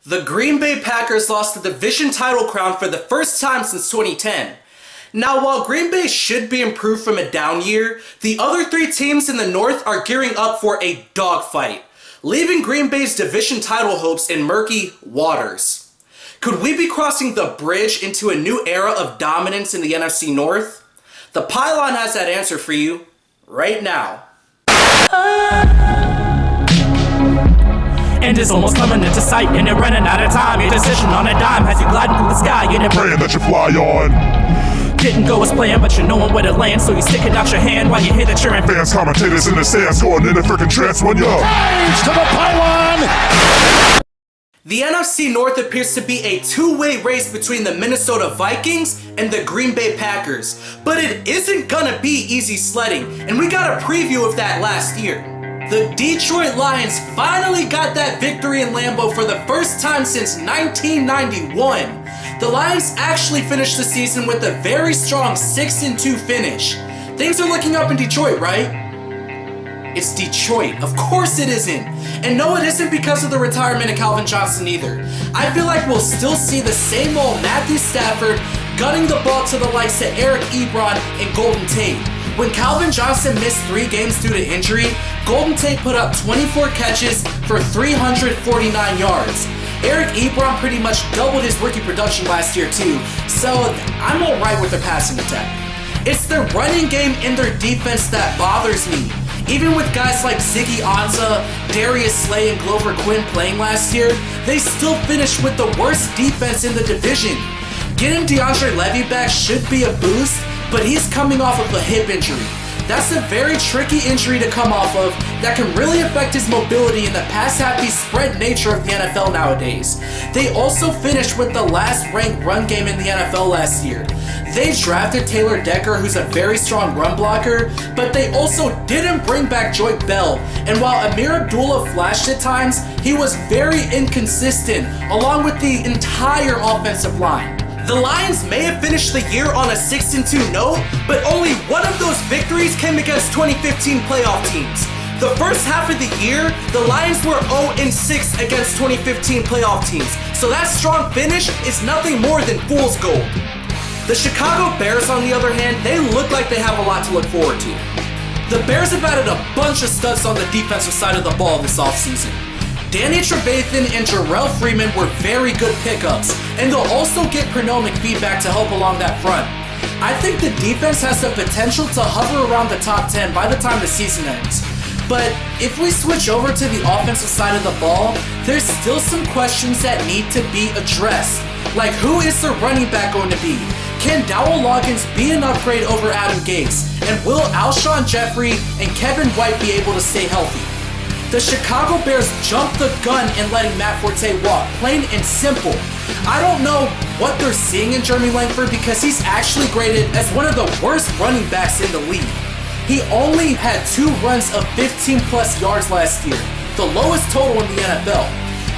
The Green Bay Packers lost the division title crown for the first time since 2010. Now, while Green Bay should be improved from a down year, the other three teams in the North are gearing up for a dogfight, leaving Green Bay's division title hopes in murky waters. Could we be crossing the bridge into a new era of dominance in the NFC North? The Pylon has that answer for you right now. And it's almost coming into sight, and they're running out of time. Your decision on a dime has you gliding through the sky, and they're praying that you fly on. Didn't go as planned, but you're knowing where to land, so you stick it out your hand while you hear the cheering. Fans, commentators in the stands going in the freaking trance when you're praise to the Pylon. The NFC North appears to be a two-way race between the Minnesota Vikings and the Green Bay Packers, but it isn't gonna be easy sledding, and we got a preview of that last year. The Detroit Lions finally got that victory in Lambeau for the first time since 1991. The Lions actually finished the season with a very strong 6-2 finish. Things are looking up in Detroit, right? It's Detroit. Of course it isn't. And no, it isn't because of the retirement of Calvin Johnson either. I feel like we'll still see the same old Matthew Stafford gunning the ball to the likes of Eric Ebron and Golden Tate. When Calvin Johnson missed 3 games due to injury, Golden Tate put up 24 catches for 349 yards. Eric Ebron pretty much doubled his rookie production last year too, so I'm alright with their passing attack. It's their running game and their defense that bothers me. Even with guys like Ziggy Ansah, Darius Slay, and Glover Quinn playing last year, they still finished with the worst defense in the division. Getting DeAndre Levy back should be a boost, but he's coming off of a hip injury. That's a very tricky injury to come off of that can really affect his mobility in the pass-happy spread nature of the NFL nowadays. They also finished with the last ranked run game in the NFL last year. They drafted Taylor Decker, who's a very strong run blocker, but they also didn't bring back Joyke Bell. And while Amir Abdullah flashed at times, he was very inconsistent, along with the entire offensive line. The Lions may have finished the year on a 6-2 note, but only one of those victories came against 2015 playoff teams. The first half of the year, the Lions were 0-6 against 2015 playoff teams, so that strong finish is nothing more than fool's gold. The Chicago Bears, on the other hand, they look like they have a lot to look forward to. The Bears have added a bunch of studs on the defensive side of the ball this offseason. Danny Trevathan and Jarrell Freeman were very good pickups, and they'll also get Pernell McPhee back to help along that front. I think the defense has the potential to hover around the top 10 by the time the season ends. But if we switch over to the offensive side of the ball, there's still some questions that need to be addressed. Like, who is the running back going to be? Can Dowell Loggins be an upgrade over Adam Gase? And will Alshon Jeffrey and Kevin White be able to stay healthy? The Chicago Bears jumped the gun in letting Matt Forte walk, plain and simple. I don't know what they're seeing in Jeremy Langford because he's actually graded as one of the worst running backs in the league. He only had 2 runs of 15 plus yards last year, the lowest total in the NFL.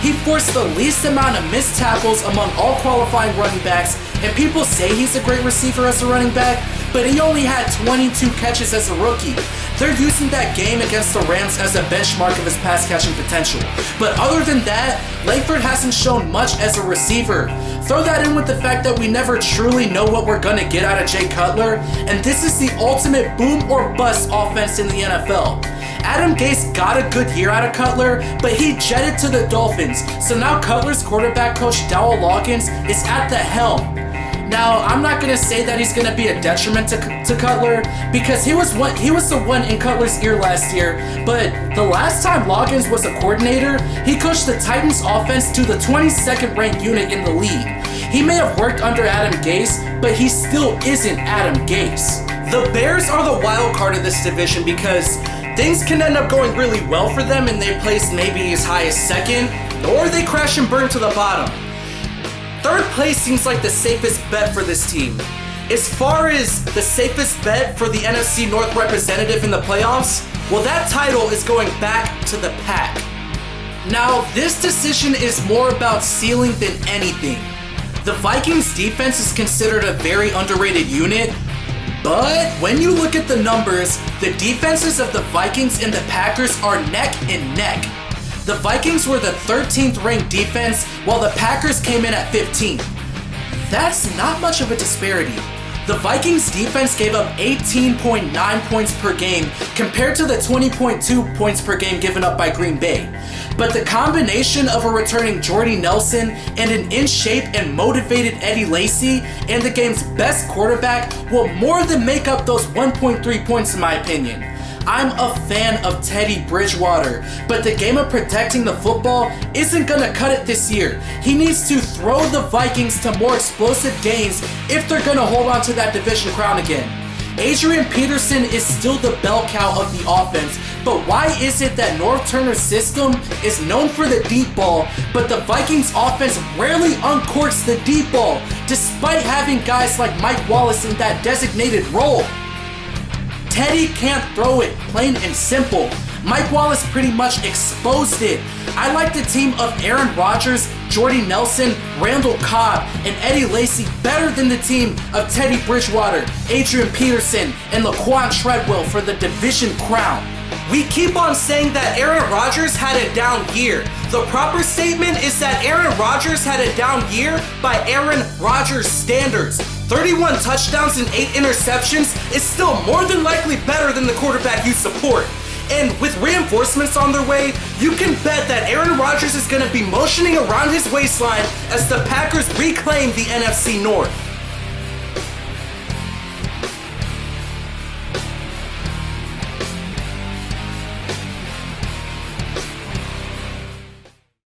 He forced the least amount of missed tackles among all qualifying running backs, and people say he's a great receiver as a running back, but he only had 22 catches as a rookie. They're using that game against the Rams as a benchmark of his pass catching potential. But other than that, Langford hasn't shown much as a receiver. Throw that in with the fact that we never truly know what we're gonna get out of Jay Cutler, and this is the ultimate boom or bust offense in the NFL. Adam Gase got a good year out of Cutler, but he jetted to the Dolphins, so now Cutler's quarterback coach Dowell Loggins is at the helm. Now, I'm not going to say that he's going to be a detriment to Cutler, because he was the one in Cutler's ear last year, but the last time Loggins was a coordinator, he coached the Titans offense to the 22nd ranked unit in the league. He may have worked under Adam Gase, but he still isn't Adam Gase. The Bears are the wild card of this division because things can end up going really well for them and they place maybe as high as 2nd, or they crash and burn to the bottom. 3rd place seems like the safest bet for this team. As far as the safest bet for the NFC North representative in the playoffs, well, that title is going back to the Pack. Now, this decision is more about ceiling than anything. The Vikings defense is considered a very underrated unit, but when you look at the numbers, the defenses of the Vikings and the Packers are neck and neck. The Vikings were the 13th ranked defense, while the Packers came in at 15th. That's not much of a disparity. The Vikings defense gave up 18.9 points per game compared to the 20.2 points per game given up by Green Bay. But the combination of a returning Jordy Nelson and an in-shape and motivated Eddie Lacy and the game's best quarterback will more than make up those 1.3 points in my opinion. I'm a fan of Teddy Bridgewater, but the game of protecting the football isn't gonna cut it this year. He needs to throw the Vikings to more explosive gains if they're gonna hold on to that division crown again. Adrian Peterson is still the bell cow of the offense, but why is it that North Turner's system is known for the deep ball, but the Vikings offense rarely uncorks the deep ball, despite having guys like Mike Wallace in that designated role? Teddy can't throw it, plain and simple. Mike Wallace pretty much exposed it. I like the team of Aaron Rodgers, Jordy Nelson, Randall Cobb, and Eddie Lacy better than the team of Teddy Bridgewater, Adrian Peterson, and Laquan Treadwell for the division crown. We keep on saying that Aaron Rodgers had a down year. The proper statement is that Aaron Rodgers had a down year by Aaron Rodgers standards. 31 touchdowns and 8 interceptions is still more than likely better than the quarterback you support. And with reinforcements on their way, you can bet that Aaron Rodgers is going to be motioning around his waistline as the Packers reclaim the NFC North.